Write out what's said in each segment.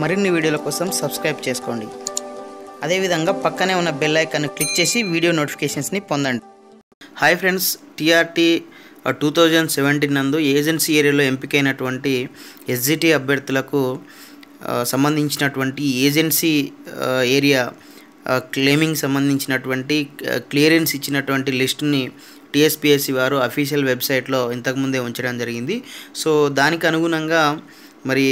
మరిన్ని వీడియోల కోసం సబ్స్క్రైబ్ చేసుకోండి. అదేవిధంగా పక్కనే ఉన్న బెల్ ఐకాన్ క్లిక్ చేసి వీడియో నోటిఫికేషన్స్ని పొందండి. హాయ్ ఫ్రెండ్స్, టీఆర్టీ 2017 నందు ఏజెన్సీ ఏరియాలో ఎంపికైనటువంటి ఎస్జిటి అభ్యర్థులకు సంబంధించినటువంటి ఏజెన్సీ ఏరియా క్లెయిమింగ్ సంబంధించినటువంటి క్లియరెన్స్ ఇచ్చినటువంటి లిస్ట్ని TSPSC వారు అఫీషియల్ వెబ్సైట్లో ఇంతకుముందే ఉంచడం జరిగింది. సో దానికి అనుగుణంగా మరి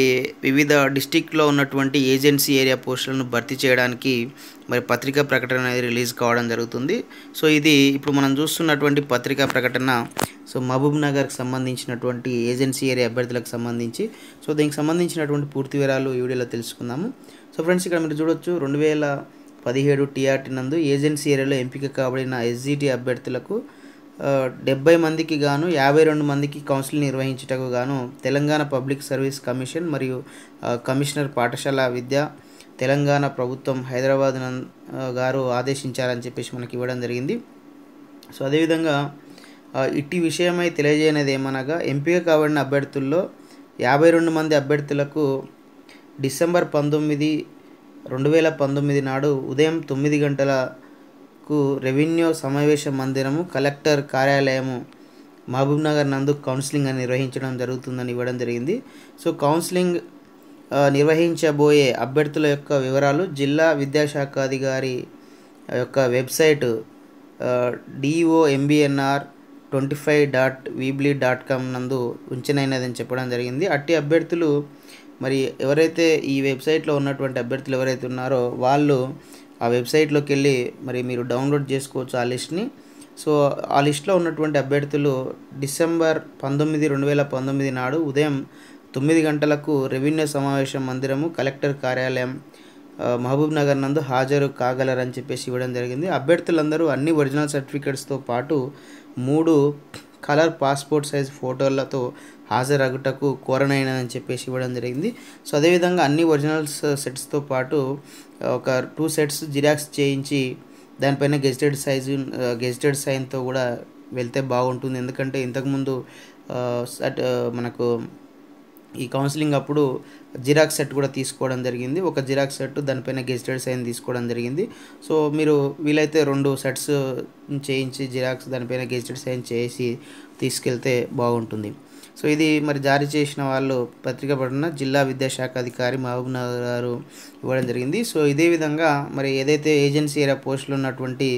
వివిధ డిస్టిక్లో ఉన్నటువంటి ఏజెన్సీ ఏరియా పోస్టులను భర్తీ చేయడానికి మరి పత్రికా ప్రకటన అనేది రిలీజ్ కావడం జరుగుతుంది. సో ఇది ఇప్పుడు మనం చూస్తున్నటువంటి పత్రికా ప్రకటన సో మహబూబ్ నగర్కి సంబంధించినటువంటి ఏజెన్సీ ఏరియా అభ్యర్థులకు సంబంధించి సో దీనికి సంబంధించినటువంటి పూర్తి వివరాలు ఈ వీడియోలో తెలుసుకుందాము. సో ఫ్రెండ్స్, ఇక్కడ మీరు చూడొచ్చు 2017 TRT నందు ఏజెన్సీ ఏరియాలో ఎంపిక కాబడిన SGT అభ్యర్థులకు 70 మందికి గాను 52 మందికి కౌన్సిలింగ్ నిర్వహించుటకు గాను తెలంగాణ పబ్లిక్ సర్వీస్ కమిషన్ మరియు కమిషనర్ పాఠశాల విద్య తెలంగాణ ప్రభుత్వం హైదరాబాద్ గారు ఆదేశించారని చెప్పేసి మనకి ఇవ్వడం జరిగింది. సో అదేవిధంగా ఇట్టి విషయమై తెలియజేయనిది ఏమనగా ఎంపిక కాబడిన అభ్యర్థుల్లో 52 మంది అభ్యర్థులకు డిసెంబర్ 19, 2019 నాడు ఉదయం 9 గంటలకు రెవెన్యూ సమావేశ మందిరము కలెక్టర్ కార్యాలయము మహబూబ్ నగర్ నందు కౌన్సిలింగ్ అని నిర్వహించడం జరుగుతుందని ఇవ్వడం జరిగింది. సో కౌన్సిలింగ్ నిర్వహించబోయే అభ్యర్థుల యొక్క వివరాలు జిల్లా విద్యాశాఖాధికారి యొక్క వెబ్సైట్ DOMBNR25.weebly.com నందు ఉంచనైనదని చెప్పడం జరిగింది. అట్టి అభ్యర్థులు మరి ఎవరైతే ఈ వెబ్సైట్లో ఉన్నటువంటి అభ్యర్థులు ఎవరైతే ఉన్నారో వాళ్ళు ఆ వెబ్సైట్లోకి వెళ్ళి మరి మీరు డౌన్లోడ్ చేసుకోవచ్చు ఆ లిస్ట్ని. సో ఆ లిస్ట్లో ఉన్నటువంటి అభ్యర్థులు డిసెంబర్ 19, 2019 నాడు ఉదయం 9 గంటలకు రెవెన్యూ సమావేశ మందిరము కలెక్టర్ కార్యాలయం మహబూబ్ నగర్ నందు హాజరు కాగలరని చెప్పేసి ఇవ్వడం జరిగింది. అభ్యర్థులందరూ అన్ని ఒరిజినల్ సర్టిఫికేట్స్తో పాటు 3 కలర్ పాస్పోర్ట్ సైజ్ ఫోటోలతో హాజరగుటకు కోరనైనదని చెప్పేసి ఇవ్వడం జరిగింది. సో అదేవిధంగా అన్ని ఒరిజినల్ సెట్స్తో పాటు ఒక 2 సెట్స్ జిరాక్స్ చేయించి దానిపైన గెజిటెడ్ సైన్తో కూడా వెళ్తే బాగుంటుంది. ఎందుకంటే ఇంతకుముందు మనకు ఈ కౌన్సిలింగ్ అప్పుడు జిరాక్స్ సెట్ కూడా తీసుకోవడం జరిగింది. ఒక జిరాక్స్ సెట్ దానిపైన గెజిటెడ్ సైన్ తీసుకోవడం జరిగింది. సో మీరు వీలైతే 2 సెట్స్ చేయించి జిరాక్స్ దానిపైన గెజిటెడ్ సైన్ చేసి తీసుకెళ్తే బాగుంటుంది. సో ఇది మరి జారీ చేసిన వాళ్ళు పత్రికా ప్రకటన జిల్లా విద్యాశాఖ అధికారి మహబూబ్ నగర్ గారు ఇవ్వడం జరిగింది. సో ఇదే విధంగా మరి ఏదైతే ఏజెన్సీ ఏరియా పోస్టులు ఉన్నటువంటి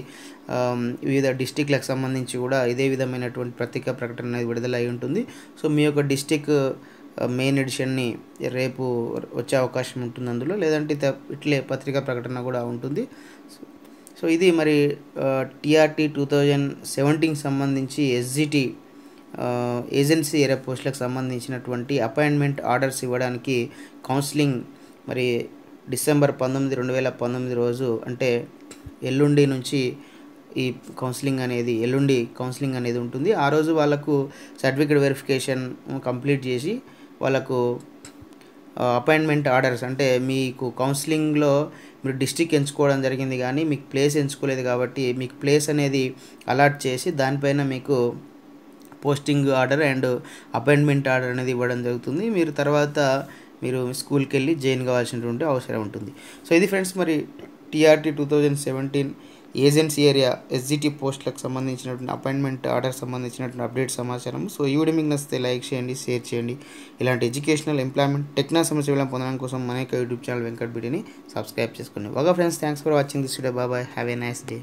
వివిధ డిస్టిక్లకు సంబంధించి కూడా ఇదే విధమైనటువంటి పత్రికా ప్రకటన అనేది విడుదల అయి ఉంటుంది. సో మీ యొక్క డిస్టిక్ మెయిన్ ఎడిషన్ని రేపు వచ్చే అవకాశం ఉంటుంది అందులో, లేదంటే ఇట్లే పత్రికా ప్రకటన కూడా ఉంటుంది. సో ఇది మరి TRT 2017 సంబంధించి SGT ఏజెన్సీ ఏరియా పోస్టులకు సంబంధించినటువంటి అపాయింట్మెంట్ ఆర్డర్స్ ఇవ్వడానికి కౌన్సిలింగ్ మరి డిసెంబర్ 19, 2019 రోజు అంటే ఎల్లుండి నుంచి ఈ కౌన్సిలింగ్ అనేది ఉంటుంది. ఆ రోజు వాళ్ళకు సర్టిఫికేట్ వెరిఫికేషన్ కంప్లీట్ చేసి వాళ్ళకు అపాయింట్మెంట్ ఆర్డర్స్ అంటే మీకు కౌన్సిలింగ్లో మీరు డిస్ట్రిక్ట్ ఎంచుకోవడం జరిగింది కానీ మీకు ప్లేస్ ఎంచుకోలేదు కాబట్టి మీకు ప్లేస్ అనేది అలాట్ చేసి దానిపైన మీకు posting order and appointment order అనేది ఇవ్వడం జరుగుతుంది. మీరు తర్వాత మీరు స్కూల్కి వెళ్ళి జాయిన్ కావాల్సినటువంటి అవసరం ఉంటుంది. సో ఇది ఫ్రెండ్స్ మరి TRT 2017 ఏజెన్సీ ఏరియా SGT పోస్టులకు సంబంధించినటువంటి అపాయింట్మెంట్ ఆర్డర్ సంబంధించినటువంటి అప్డేట్ సమాచారం. సో ఈ వీడియో మీకు నచ్చితే లైక్ చేయండి, షేర్ చేయండి. ఇలాంటి ఎడ్యుకేషనల్, ఎంప్లాయ్మెంట్, టెక్నాలజీ సమస్యలను పొందడం కోసం మన యొక్క యూట్యూబ్ ఛానల్ వెంకట్బిటిని సబ్స్క్రైబ్ చేసుకోండి. Okay friends, thanks for watching this video. Bye, have a nice day.